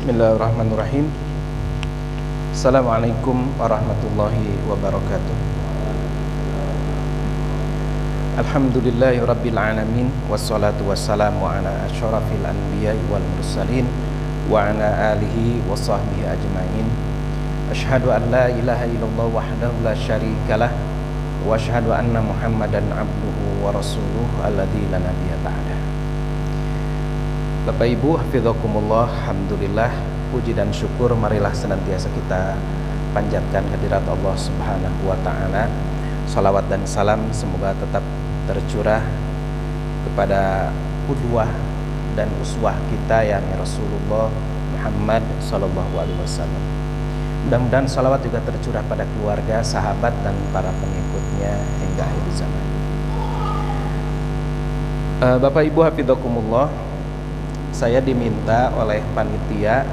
Bismillahirrahmanirrahim. Assalamualaikum warahmatullahi wabarakatuh. Alhamdulillahi rabbil alamin, wassalatu wassalamu ala asyrafil anbiya'i wal mursalin wa ala alihi wa sahbihi ajma'in. Asyhadu an la ilaha illallah wahdahu la syarikalah wa asyhadu anna Muhammadan abduhu wa rasuluh alladzi la nabiyya ba'dah. Bapak Ibu, hafizakumullah, alhamdulillah, puji dan syukur marilah senantiasa kita panjatkan kehadirat Allah Subhanahu wa taala. Salawat dan salam semoga tetap tercurah kepada qudwah dan uswah kita yakni Rasulullah Muhammad sallallahu alaihi wasallam. Mudah-mudahan salawat juga tercurah pada keluarga, sahabat dan para pengikutnya hingga akhir zaman. Bapak Ibu, hafizakumullah, saya diminta oleh panitia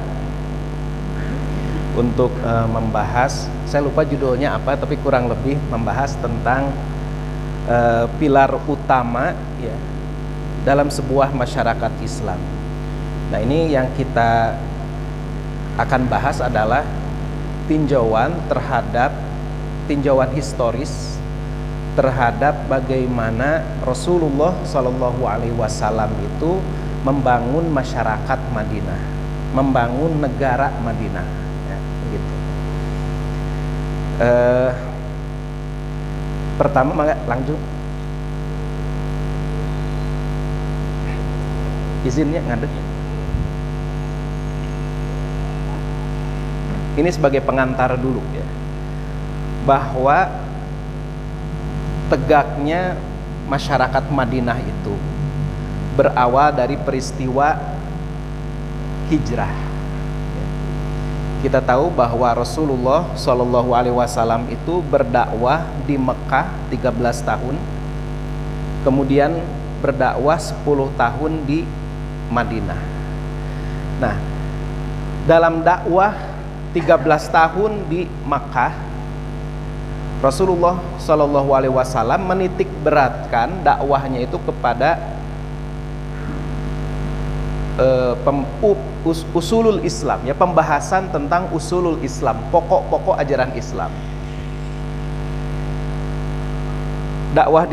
untuk membahas, saya lupa judulnya apa, tapi kurang lebih membahas tentang pilar utama ya dalam sebuah masyarakat Islam. Nah, ini yang kita akan bahas adalah tinjauan historis terhadap bagaimana Rasulullah Shallallahu Alaihi Wasallam itu membangun masyarakat Madinah, membangun negara Madinah, ya, begitu. Pertama, langsung izinnya ngadeg. Ini sebagai pengantar dulu ya, bahwa tegaknya masyarakat Madinah itu berawal dari peristiwa hijrah. Kita tahu bahwa Rasulullah Shallallahu Alaihi Wasallam itu berdakwah di Mekah 13 tahun, kemudian berdakwah 10 tahun di Madinah. Nah, dalam dakwah 13 tahun di Mekah, Rasulullah Shallallahu Alaihi Wasallam menitik beratkan dakwahnya itu kepada usulul Islam, ya, pembahasan tentang usulul Islam, pokok-pokok ajaran Islam. Dakwah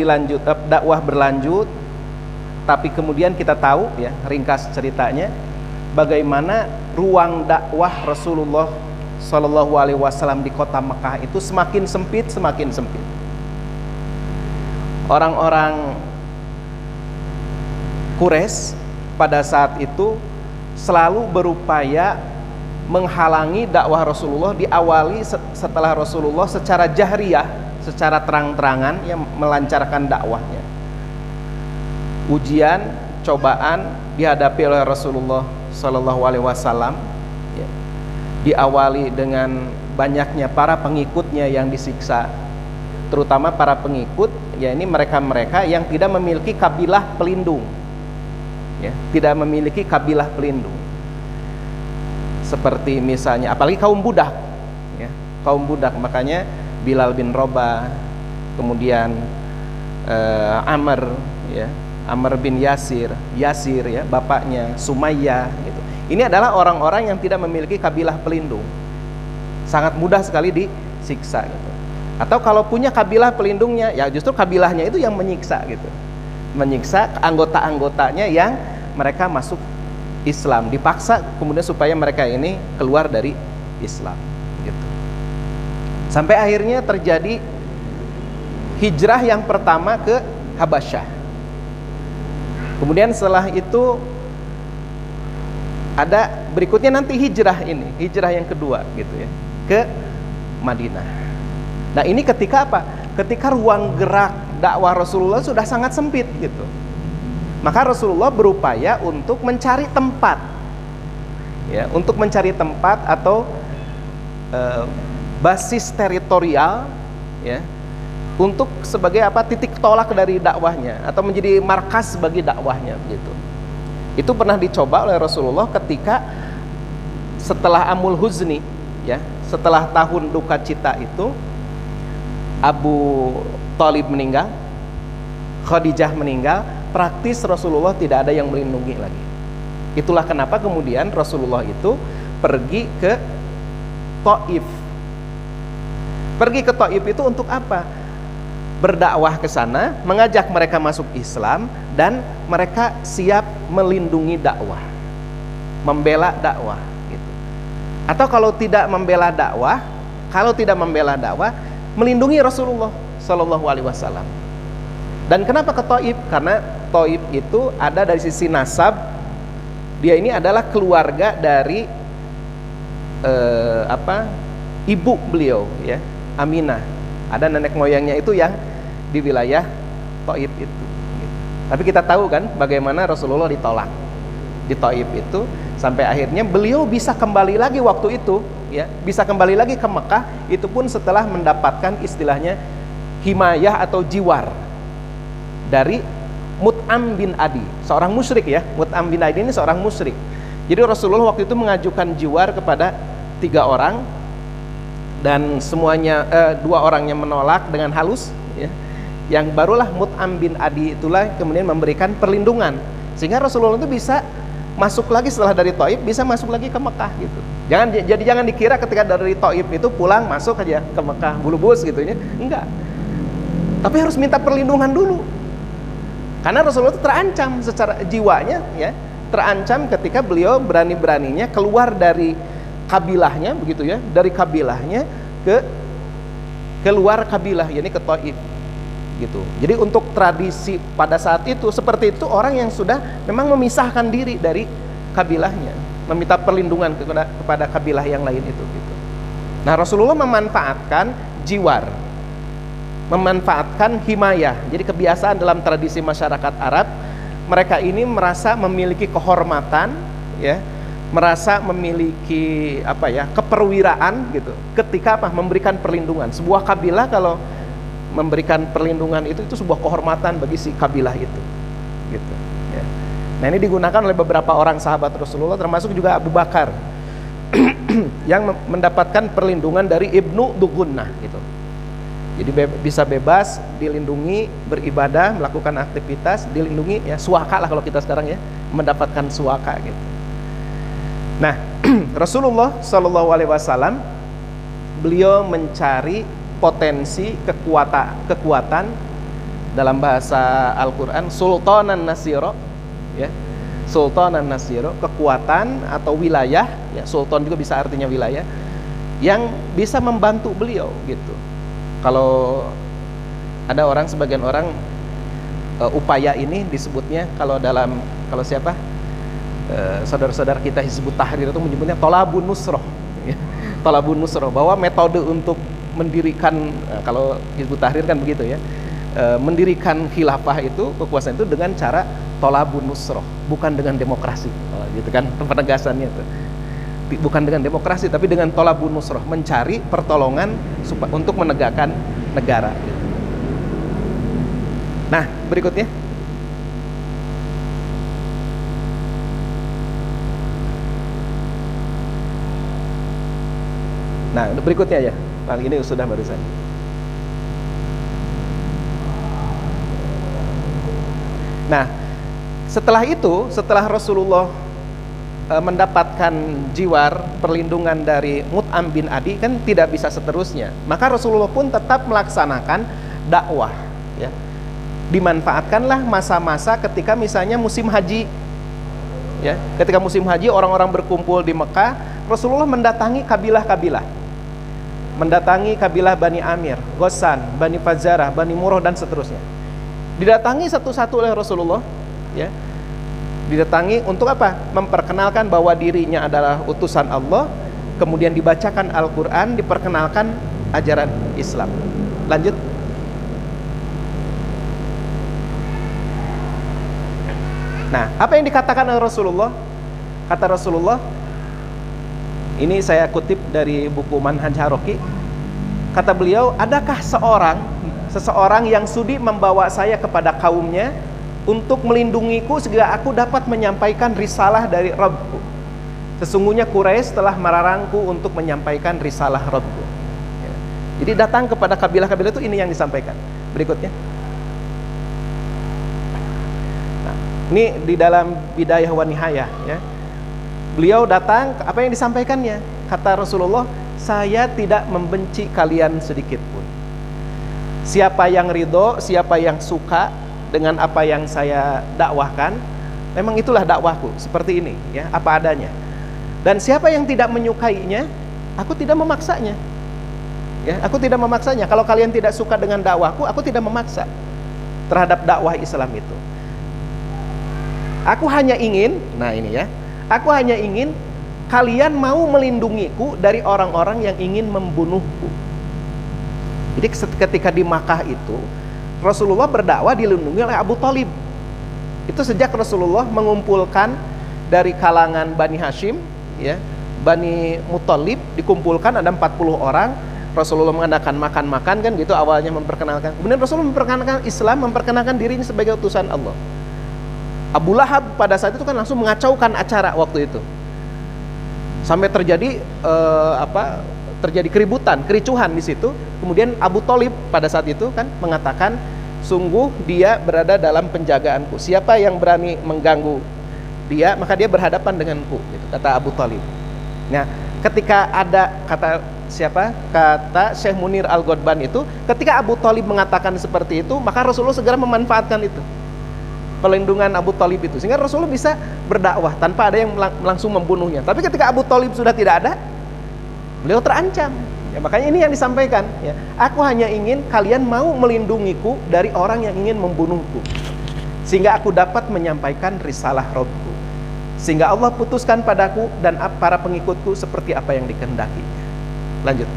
berlanjut, tapi kemudian kita tahu ya, ringkas ceritanya, bagaimana ruang dakwah Rasulullah Shallallahu Alaihi Wasallam di kota Mekah itu semakin sempit. Orang-orang Quraisy pada saat itu selalu berupaya menghalangi dakwah Rasulullah, diawali setelah Rasulullah secara jahriyah, secara terang-terangan yang melancarkan dakwahnya. Ujian, cobaan dihadapi oleh Rasulullah Shallallahu Alaihi Wasallam, ya, diawali dengan banyaknya para pengikutnya yang disiksa, terutama para pengikut, ya, ini mereka-mereka yang tidak memiliki kabilah pelindung. Ya, tidak memiliki kabilah pelindung, seperti misalnya apalagi kaum budak, ya, kaum budak. Makanya Bilal bin Rabah, kemudian Amr bin Yasir ya, bapaknya Sumayyah gitu. Ini adalah orang-orang yang tidak memiliki kabilah pelindung, sangat mudah sekali disiksa gitu. Atau kalau punya kabilah pelindungnya, ya justru kabilahnya itu yang menyiksa gitu, menyiksa anggota-anggotanya yang mereka masuk Islam, dipaksa kemudian supaya mereka ini keluar dari Islam gitu. Sampai akhirnya terjadi hijrah yang pertama ke Habasyah. Kemudian setelah itu ada berikutnya nanti hijrah yang kedua gitu ya, ke Madinah. Nah, ini ketika apa? Ketika ruang gerak dakwah Rasulullah sudah sangat sempit gitu. Maka Rasulullah berupaya untuk mencari tempat, ya, untuk mencari tempat atau basis teritorial, ya, untuk sebagai apa, titik tolak dari dakwahnya atau menjadi markas bagi dakwahnya gitu. Itu pernah dicoba oleh Rasulullah ketika setelah Amul Huzni, ya, setelah tahun duka cita itu, Abu Thalib meninggal, Khadijah meninggal, praktis Rasulullah tidak ada yang melindungi lagi. Itulah kenapa kemudian Rasulullah itu pergi ke Taif. Pergi ke Taif itu untuk apa? Berdakwah ke sana, mengajak mereka masuk Islam, dan mereka siap melindungi dakwah, membela dakwah gitu. Atau kalau tidak membela dakwah, melindungi Rasulullah Shallallahu Alaihi Wasallam. Dan kenapa ke Taif? Karena Taif itu ada dari sisi nasab, dia ini adalah keluarga dari ibu beliau, ya, Aminah. Ada nenek moyangnya itu yang di wilayah Taif itu. Tapi kita tahu kan bagaimana Rasulullah ditolak di Taif itu, sampai akhirnya beliau bisa kembali lagi waktu itu, ya, bisa kembali lagi ke Mekah, itu pun setelah mendapatkan istilahnya himayah atau jiwar dari Mut'am bin Adi, seorang musyrik, ya. Mut'am bin Adi ini seorang musyrik. Jadi Rasulullah waktu itu mengajukan jiwar kepada 3 orang, dan semuanya 2 orangnya menolak dengan halus, ya. Yang barulah Mut'am bin Adi itulah kemudian memberikan perlindungan, sehingga Rasulullah itu bisa masuk lagi setelah dari Taif, bisa masuk lagi ke Mekah gitu. Jangan dikira ketika dari Taif itu pulang masuk aja ke Mekah bulu-bus gitu ya. Enggak. Tapi harus minta perlindungan dulu. Karena Rasulullah itu terancam secara jiwanya, ya. Terancam ketika beliau berani-beraninya keluar dari kabilahnya begitu, ya. Dari kabilahnya keluar kabilah, yakni ke Taif gitu. Jadi untuk tradisi pada saat itu seperti itu, orang yang sudah memang memisahkan diri dari kabilahnya, meminta perlindungan kepada kabilah yang lain itu gitu. Nah, Rasulullah memanfaatkan jiwar, memanfaatkan himayah. Jadi kebiasaan dalam tradisi masyarakat Arab, mereka ini merasa memiliki kehormatan, ya, merasa memiliki keperwiraan gitu ketika memberikan perlindungan. Sebuah kabilah kalau memberikan perlindungan itu sebuah kehormatan bagi si kabilah itu gitu, ya. Nah, ini digunakan oleh beberapa orang sahabat Rasulullah, termasuk juga Abu Bakar yang mendapatkan perlindungan dari Ibnu Dugunnah gitu. Jadi bisa bebas, dilindungi, beribadah, melakukan aktivitas, dilindungi, ya, suaka lah kalau kita sekarang, ya, mendapatkan suaka gitu. Nah, Rasulullah Shallallahu Alaihi Wasallam beliau mencari potensi kekuatan dalam bahasa Al-Quran sultanan nasiro, ya, sultanan nasiro, kekuatan atau wilayah, ya, sultan juga bisa artinya wilayah, yang bisa membantu beliau gitu. Kalau ada sebagian orang upaya ini disebutnya kalau siapa saudara-saudara kita Hizbut Tahrir itu menyebutnya tolabun nusroh, ya. Tolabun nusroh, bahwa metode untuk mendirikan, kalau Hizbut Tahrir kan begitu, ya, mendirikan khilafah itu, kekuasaan itu dengan cara tolabun nusroh, bukan dengan demokrasi, gitu kan penegasannya itu. Bukan dengan demokrasi, tapi dengan tolabun nusroh, mencari pertolongan untuk menegakkan negara gitu. Nah, berikutnya. Nah, berikutnya, ya. Ini sudah barusan. Nah, setelah itu, setelah Rasulullah mendapatkan jiwar perlindungan dari Mut'am bin Adi, kan tidak bisa seterusnya. Maka Rasulullah pun tetap melaksanakan dakwah, ya. Dimanfaatkanlah masa-masa ketika misalnya musim haji, ya. Ketika musim haji orang-orang berkumpul di Mekah, Rasulullah mendatangi kabilah-kabilah. Mendatangi kabilah Bani Amir, Ghassan, Bani Fazarah, Bani Murrah, dan seterusnya. Didatangi satu-satu oleh Rasulullah, ya. Didatangi untuk apa? Memperkenalkan bahwa dirinya adalah utusan Allah, kemudian dibacakan Al-Quran, diperkenalkan ajaran Islam. Lanjut. Nah, apa yang dikatakan oleh Rasulullah? Kata Rasulullah, ini saya kutip dari buku Manhaj Haroki. Kata beliau, adakah seseorang yang sudi membawa saya kepada kaumnya untuk melindungiku sehingga aku dapat menyampaikan risalah dari Rabbku. Sesungguhnya Quraisy telah melarangku untuk menyampaikan risalah Rabbku. Ya. Jadi datang kepada kabilah-kabilah itu, ini yang disampaikan. Berikutnya. Nah, ini di dalam Bidayah wa Nihayah, ya. Beliau datang, apa yang disampaikannya? Kata Rasulullah, saya tidak membenci kalian sedikit pun. Siapa yang ridho, siapa yang suka dengan apa yang saya dakwahkan, memang itulah dakwahku, seperti ini, ya, apa adanya. Dan siapa yang tidak menyukainya, aku tidak memaksanya. Ya, aku tidak memaksanya. Kalau kalian tidak suka dengan dakwahku, aku tidak memaksa terhadap dakwah Islam itu. Aku hanya ingin, nah ini ya, aku hanya ingin kalian mau melindungiku dari orang-orang yang ingin membunuhku. Jadi ketika di Makkah itu, Rasulullah berdakwah dilindungi oleh Abu Thalib. Itu sejak Rasulullah mengumpulkan dari kalangan Bani Hashim, ya, Bani Muthalib, dikumpulkan ada 40 orang. Rasulullah mengadakan makan-makan kan gitu, awalnya memperkenalkan. Kemudian Rasulullah memperkenalkan Islam, memperkenalkan dirinya sebagai utusan Allah. Abu Lahab pada saat itu kan langsung mengacaukan acara waktu itu. Sampai terjadi terjadi keributan, kericuhan di situ. Kemudian Abu Thalib pada saat itu kan mengatakan, sungguh dia berada dalam penjagaanku. Siapa yang berani mengganggu dia, maka dia berhadapan denganku, gitu, kata Abu Thalib. Nah, ketika ada kata Syekh Munir Al-Ghadban itu, ketika Abu Thalib mengatakan seperti itu, maka Rasulullah segera memanfaatkan itu, pelindungan Abu Thalib itu, sehingga Rasulullah bisa berdakwah tanpa ada yang langsung membunuhnya. Tapi ketika Abu Thalib sudah tidak ada, beliau terancam. Ya, makanya ini yang disampaikan, ya, aku hanya ingin kalian mau melindungiku dari orang yang ingin membunuhku, sehingga aku dapat menyampaikan risalah Rabbku, sehingga Allah putuskan padaku dan para pengikutku seperti apa yang dikehendakinya. Lanjut.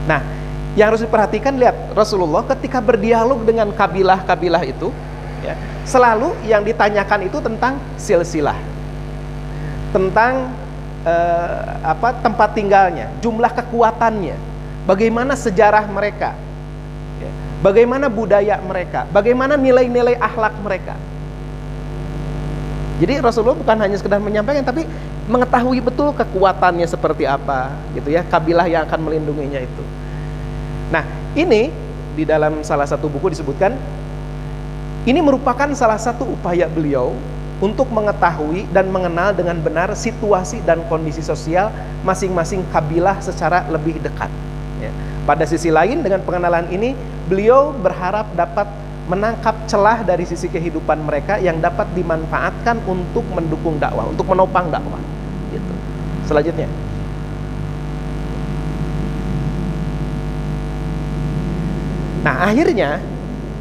Nah, yang harus diperhatikan, lihat Rasulullah ketika berdialog dengan kabilah-kabilah itu, ya, selalu yang ditanyakan itu tentang silsilah, tentang tempat tinggalnya, jumlah kekuatannya, bagaimana sejarah mereka, ya, bagaimana budaya mereka, bagaimana nilai-nilai akhlak mereka. Jadi Rasulullah bukan hanya sekedar menyampaikan, tapi mengetahui betul kekuatannya seperti apa, gitu ya, kabilah yang akan melindunginya itu. Nah, ini di dalam salah satu buku disebutkan, ini merupakan salah satu upaya beliau untuk mengetahui dan mengenal dengan benar situasi dan kondisi sosial masing-masing kabilah secara lebih dekat, ya. Pada sisi lain, dengan pengenalan ini, beliau berharap dapat menangkap celah dari sisi kehidupan mereka yang dapat dimanfaatkan untuk mendukung dakwah, untuk menopang dakwah, gitu. Selanjutnya, nah akhirnya,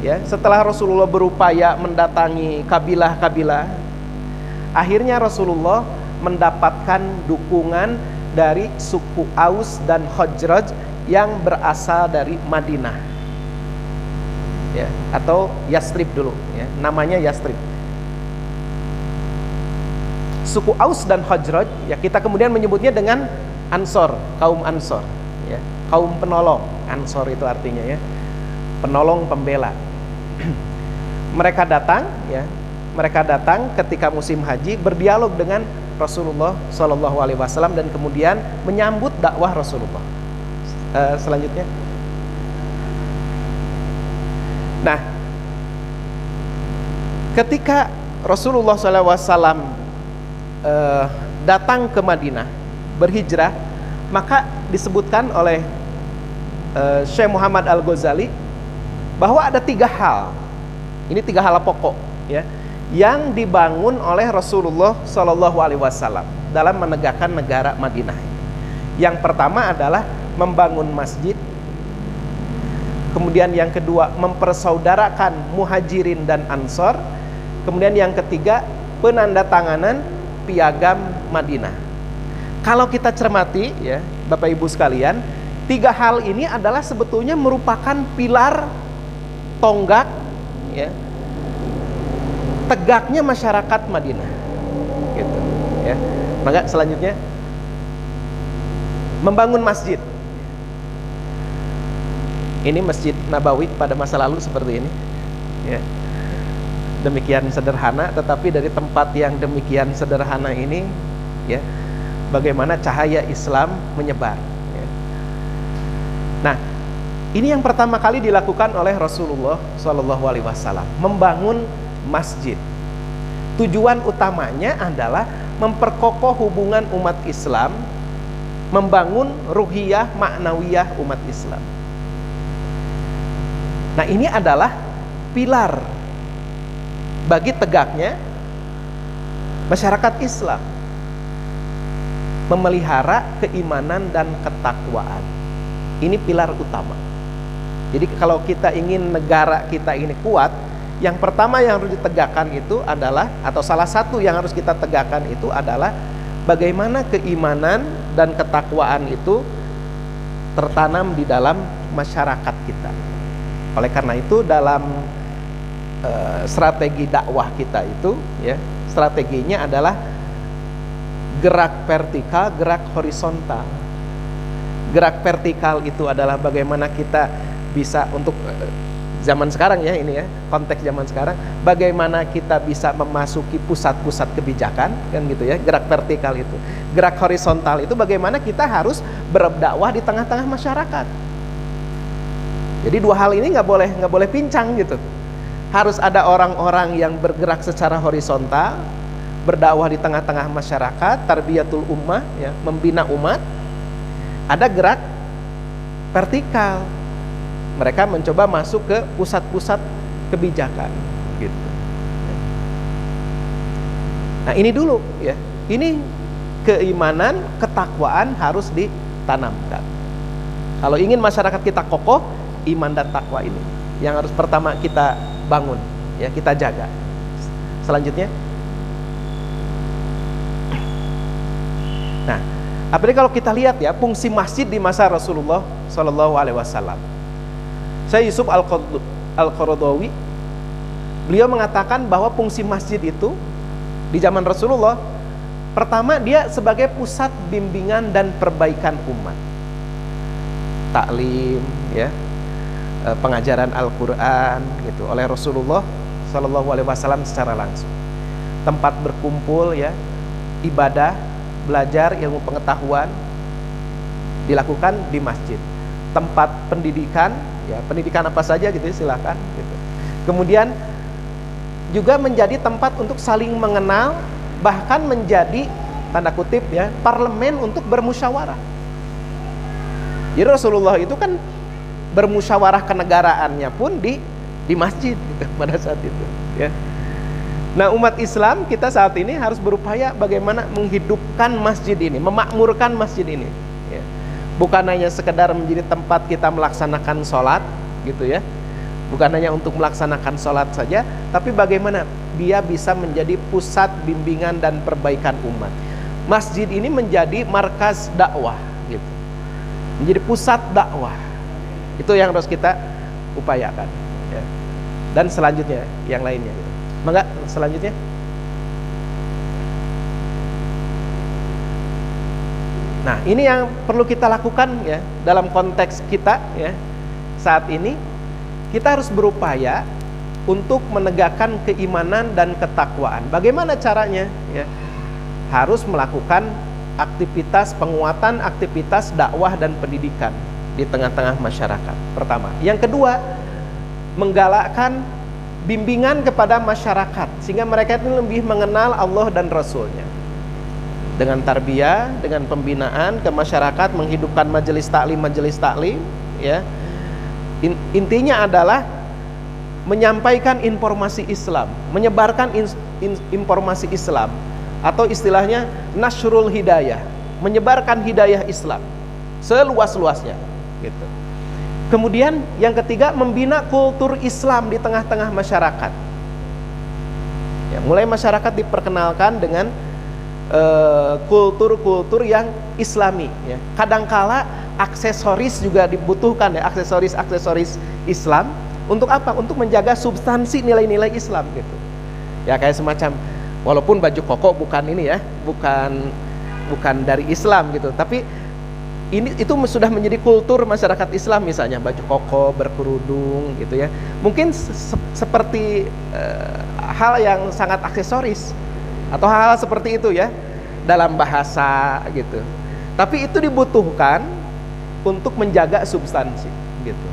ya, setelah Rasulullah berupaya mendatangi kabilah-kabilah, akhirnya Rasulullah mendapatkan dukungan dari suku Aus dan Khazraj yang berasal dari Madinah, ya, atau Yastrib dulu, ya, namanya Yastrib. Suku Aus dan Khazraj, ya, kita kemudian menyebutnya dengan Ansor, kaum Ansor, ya, kaum penolong. Ansor itu artinya, ya, penolong, pembela. Mereka datang, ya, mereka datang ketika musim haji, berdialog dengan Rasulullah SAW dan kemudian menyambut dakwah Rasulullah. Selanjutnya, nah, ketika Rasulullah SAW datang ke Madinah, berhijrah, maka disebutkan oleh Syekh Muhammad Al-Ghazali bahwa ada 3 hal, ini 3 hal pokok, ya, yang dibangun oleh Rasulullah SAW dalam menegakkan negara Madinah. Yang pertama adalah membangun masjid. Kemudian yang kedua, mempersaudarakan muhajirin dan ansor. Kemudian yang ketiga, penandatanganan piagam Madinah. Kalau kita cermati, ya, Bapak Ibu sekalian, 3 hal ini adalah sebetulnya merupakan pilar tonggak, ya, tegaknya masyarakat Madinah, gitu, ya. Maka selanjutnya, membangun masjid. Ini Masjid Nabawi pada masa lalu seperti ini, ya. Demikian sederhana, tetapi dari tempat yang demikian sederhana ini, ya, bagaimana cahaya Islam menyebar, ya. Nah, ini yang pertama kali dilakukan oleh Rasulullah SAW, membangun masjid. Tujuan utamanya adalah memperkokoh hubungan umat Islam, membangun ruhiyah maknawiyah umat Islam. Nah, ini adalah pilar bagi tegaknya masyarakat Islam, memelihara keimanan dan ketakwaan. Ini pilar utama. Jadi kalau kita ingin negara kita ini kuat, yang pertama yang harus ditegakkan itu adalah, atau salah satu yang harus kita tegakkan itu adalah bagaimana keimanan dan ketakwaan itu tertanam di dalam masyarakat kita. Oleh karena itu dalam strategi dakwah kita itu, ya, strateginya adalah gerak vertikal, gerak horizontal. Gerak vertikal itu adalah bagaimana kita bisa untuk zaman sekarang, ya, ini ya, konteks zaman sekarang, bagaimana kita bisa memasuki pusat-pusat kebijakan, kan gitu ya, gerak vertikal itu. Gerak horizontal itu bagaimana kita harus berdakwah di tengah-tengah masyarakat. Jadi dua hal ini nggak boleh pincang gitu. Harus ada orang-orang yang bergerak secara horizontal, berdakwah di tengah-tengah masyarakat, tarbiyatul ummah, ya, membina umat. Ada gerak vertikal, mereka mencoba masuk ke pusat-pusat kebijakan, gitu. Nah, ini dulu, ya, ini keimanan, ketakwaan harus ditanamkan. Kalau ingin masyarakat kita kokoh, iman dan takwa ini yang harus pertama kita bangun, ya, kita jaga. Selanjutnya, nah, apalagi kalau kita lihat, ya, fungsi masjid di masa Rasulullah Shallallahu Alaihi Wasallam. Saya Yusuf Al-Qaradawi, beliau mengatakan bahwa fungsi masjid itu di zaman Rasulullah, pertama dia sebagai pusat bimbingan dan perbaikan umat, taklim, ya, pengajaran Al-Quran gitu oleh Rasulullah Shallallahu Alaihi Wasallam secara langsung. Tempat berkumpul, ya, ibadah, belajar ilmu pengetahuan dilakukan di masjid. Tempat pendidikan, ya, pendidikan apa saja gitu, silakan gitu. Kemudian juga menjadi tempat untuk saling mengenal, bahkan menjadi tanda kutip, ya, parlemen untuk bermusyawarah. Jadi Rasulullah itu kan bermusyawarah kenegaraannya pun di masjid gitu, pada saat itu, ya. Nah, umat Islam kita saat ini harus berupaya bagaimana menghidupkan masjid ini, memakmurkan masjid ini, ya. Bukan hanya sekedar menjadi tempat kita melaksanakan sholat gitu, ya, bukan hanya untuk melaksanakan sholat saja, tapi bagaimana dia bisa menjadi pusat bimbingan dan perbaikan umat. Masjid ini menjadi markas dakwah gitu, menjadi pusat dakwah. Itu yang harus kita upayakan, ya. Dan selanjutnya yang lainnya gitu. Maka selanjutnya, nah, ini yang perlu kita lakukan, ya, dalam konteks kita, ya, saat ini kita harus berupaya untuk menegakkan keimanan dan ketakwaan. Bagaimana caranya, ya? Harus melakukan aktivitas penguatan, aktivitas dakwah dan pendidikan di tengah-tengah masyarakat. Pertama, yang kedua, menggalakkan bimbingan kepada masyarakat sehingga mereka itu lebih mengenal Allah dan Rasulnya. Dengan tarbiyah, dengan pembinaan ke masyarakat, menghidupkan majelis taklim, ya. Intinya adalah menyampaikan informasi Islam, menyebarkan informasi Islam, atau istilahnya nasrul hidayah, menyebarkan hidayah Islam seluas-luasnya, gitu. Kemudian yang ketiga, membina kultur Islam di tengah-tengah masyarakat. Ya, mulai masyarakat diperkenalkan dengan kultur-kultur yang Islami, ya. Kadangkala aksesoris juga dibutuhkan, ya, aksesoris Islam. Untuk apa? Untuk menjaga substansi nilai-nilai Islam gitu. Ya, kayak semacam, walaupun baju koko bukan ini, ya, bukan dari Islam gitu, tapi itu sudah menjadi kultur masyarakat Islam, misalnya baju koko, berkerudung gitu, ya. Mungkin seperti hal yang sangat aksesoris atau hal-hal seperti itu, ya, dalam bahasa gitu. Tapi itu dibutuhkan untuk menjaga substansi gitu.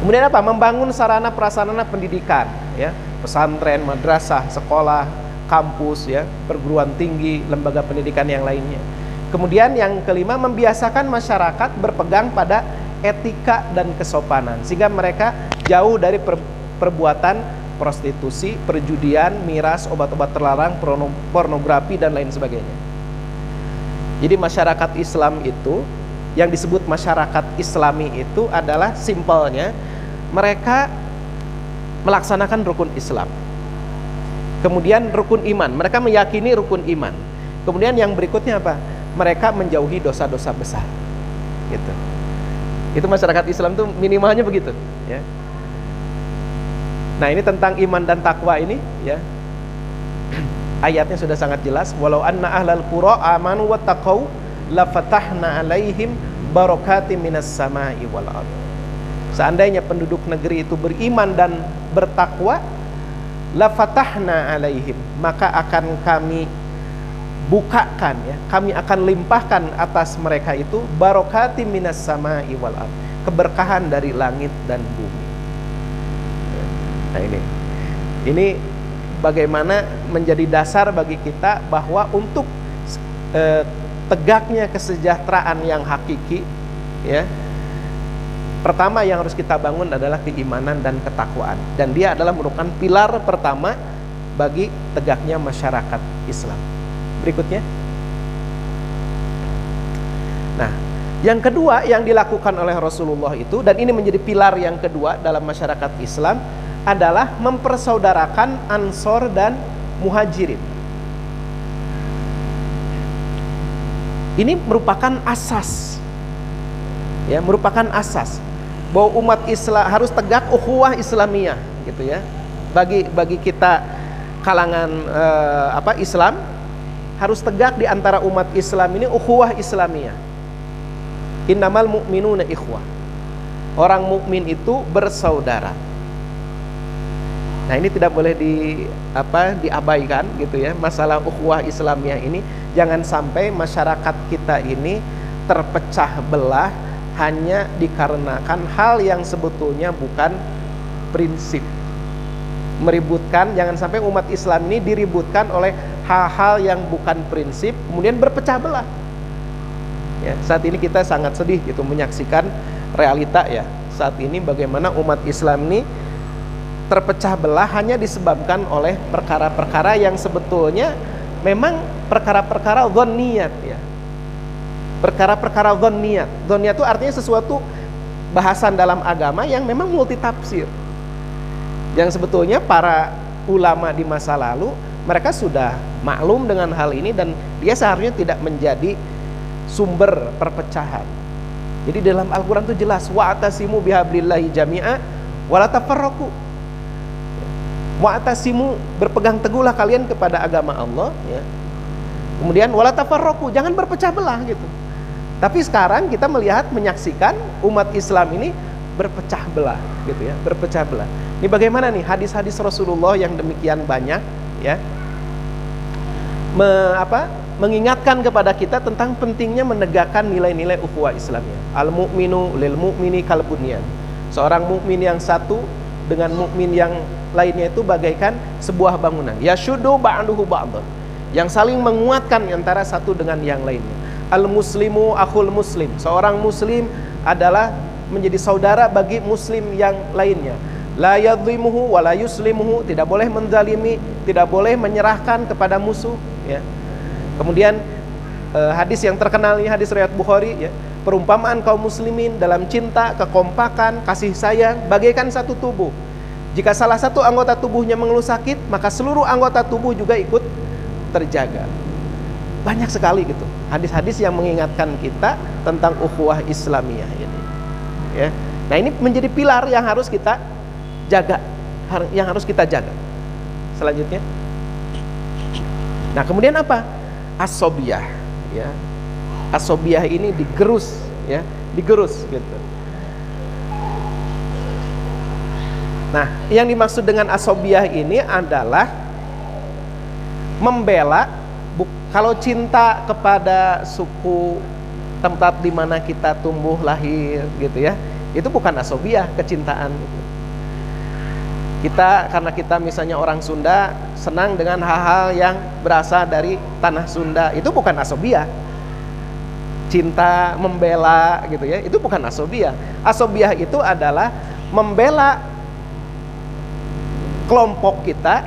Kemudian apa? Membangun sarana prasarana pendidikan. ya, pesantren, madrasah, sekolah, kampus, ya, perguruan tinggi, lembaga pendidikan yang lainnya. Kemudian yang kelima, membiasakan masyarakat berpegang pada etika dan kesopanan, sehingga mereka jauh dari perbuatan prostitusi, perjudian, miras, obat-obat terlarang, pornografi dan lain sebagainya. Jadi masyarakat Islam itu, yang disebut masyarakat Islami itu adalah simpelnya mereka melaksanakan rukun Islam. Kemudian rukun iman, mereka meyakini rukun iman. Kemudian yang berikutnya apa? Mereka menjauhi dosa-dosa besar. Gitu. Itu masyarakat Islam tuh minimalnya begitu, ya. Nah, ini tentang iman dan takwa ini, ya. Ayatnya sudah sangat jelas, walau anna ahlal qura amanu wattaqau lafatahna alaihim barakatim minas samai wal ardh. Seandainya penduduk negeri itu beriman dan bertakwa, lafatahna alaihim, maka akan kami bukakan, ya, kami akan limpahkan atas mereka itu barakatim minas samai wal ardh, keberkahan dari langit dan bumi. Nah, ini bagaimana menjadi dasar bagi kita bahwa untuk tegaknya kesejahteraan yang hakiki, ya, pertama yang harus kita bangun adalah keimanan dan ketakwaan, dan dia adalah merupakan pilar pertama bagi tegaknya masyarakat Islam. Berikutnya, nah, yang kedua yang dilakukan oleh Rasulullah itu, dan ini menjadi pilar yang kedua dalam masyarakat Islam, adalah mempersaudarakan Ansor dan Muhajirin. Ini merupakan asas, ya, merupakan asas bahwa umat Islam harus tegak ukhuwah Islamiyah, gitu ya. Bagi kita kalangan Islam, harus tegak di antara umat Islam ini ukhuwah Islamiyah. Innamal mu'minuna ikhwah. Orang mukmin itu bersaudara. Nah, ini tidak boleh diabaikan, gitu ya. Masalah ukhuwah Islamiyah ini, jangan sampai masyarakat kita ini terpecah belah hanya dikarenakan hal yang sebetulnya bukan prinsip. Meributkan, jangan sampai umat Islam ini diributkan oleh hal-hal yang bukan prinsip, kemudian berpecah belah. Ya, saat ini kita sangat sedih gitu menyaksikan realita, ya. Saat ini bagaimana umat Islam ini terpecah belah hanya disebabkan oleh perkara-perkara yang sebetulnya memang perkara-perkara dhanniyat, ya. Perkara-perkara dhanniyat. Dhanniyat itu artinya sesuatu bahasan dalam agama yang memang multitafsir. Yang sebetulnya para ulama di masa lalu mereka sudah maklum dengan hal ini, dan dia seharusnya tidak menjadi sumber perpecahan. Jadi dalam Al-Quran itu jelas, wa'tasimu bihablillahi jami'a wala tafarraqu. Wa'tasimu, berpegang teguhlah kalian kepada agama Allah, ya. Kemudian wala tafarraqu, jangan berpecah belah, gitu. Tapi sekarang kita menyaksikan umat Islam ini berpecah belah, gitu ya, berpecah belah. Ini bagaimana nih hadis-hadis Rasulullah yang demikian banyak, ya, mengingatkan kepada kita tentang pentingnya menegakkan nilai-nilai ukhuwah Islamiyah. Al-mu'minu lil mu'mini kal bunyan. Seorang mukmin yang satu dengan mukmin yang lainnya itu bagaikan sebuah bangunan. Yashuddu ba'duhu ba'dhan, yang saling menguatkan antara satu dengan yang lainnya. Al-muslimu akhul muslim. Seorang muslim adalah menjadi saudara bagi muslim yang lainnya. La yadhlimuhu wa la yuslimuhu, tidak boleh menzalimi, tidak boleh menyerahkan kepada musuh, ya. Kemudian hadis yang terkenal ini, hadis riwayat Bukhari, ya, perumpamaan kaum muslimin dalam cinta, kekompakan, kasih sayang bagaikan satu tubuh. Jika salah satu anggota tubuhnya mengeluh sakit, maka seluruh anggota tubuh juga ikut terjaga. Banyak sekali gitu hadis-hadis yang mengingatkan kita tentang ukhuwah Islamiyah ini, ya. Nah, ini menjadi pilar yang harus kita jaga, yang harus kita jaga. Selanjutnya, nah, kemudian apa? Asobiyah, ya. Asobiyah ini digerus, ya, digerus, gitu. Nah, yang dimaksud dengan asobiyah ini adalah membela. Kalau cinta kepada suku tempat di mana kita tumbuh lahir, gitu ya, itu bukan asobiyah, kecintaan, gitu. Karena kita misalnya orang Sunda senang dengan hal-hal yang berasal dari tanah Sunda, itu bukan asobiah. Cinta, membela gitu ya, itu bukan asobiah. Asobiah itu adalah membela kelompok kita,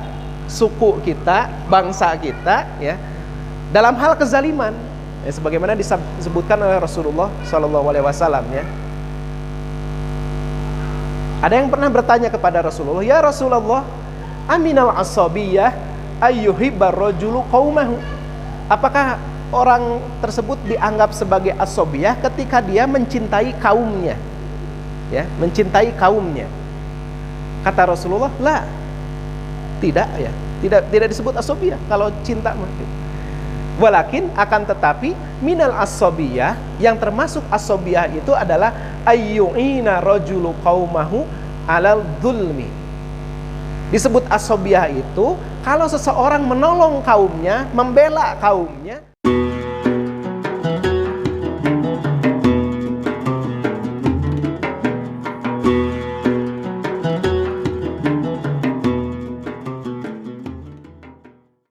suku kita, bangsa kita ya, dalam hal kezaliman. Ya, sebagaimana disebutkan oleh Rasulullah SAW ya. Ada yang pernah bertanya kepada Rasulullah, "Ya Rasulullah, aminal asabiyah ayyuhibbar rajulu qaumahu?" Apakah orang tersebut dianggap sebagai asabiyah ketika dia mencintai kaumnya? Ya, mencintai kaumnya. Kata Rasulullah, "La." Tidak ya. Tidak disebut asabiyah kalau cinta mati. Walakin akan tetapi minal asabiyah, yang termasuk asabiyah itu adalah ayyu'ina rajulu qaumahu alal dzulmi. Disebut asabiyah itu kalau seseorang menolong kaumnya, membela kaumnya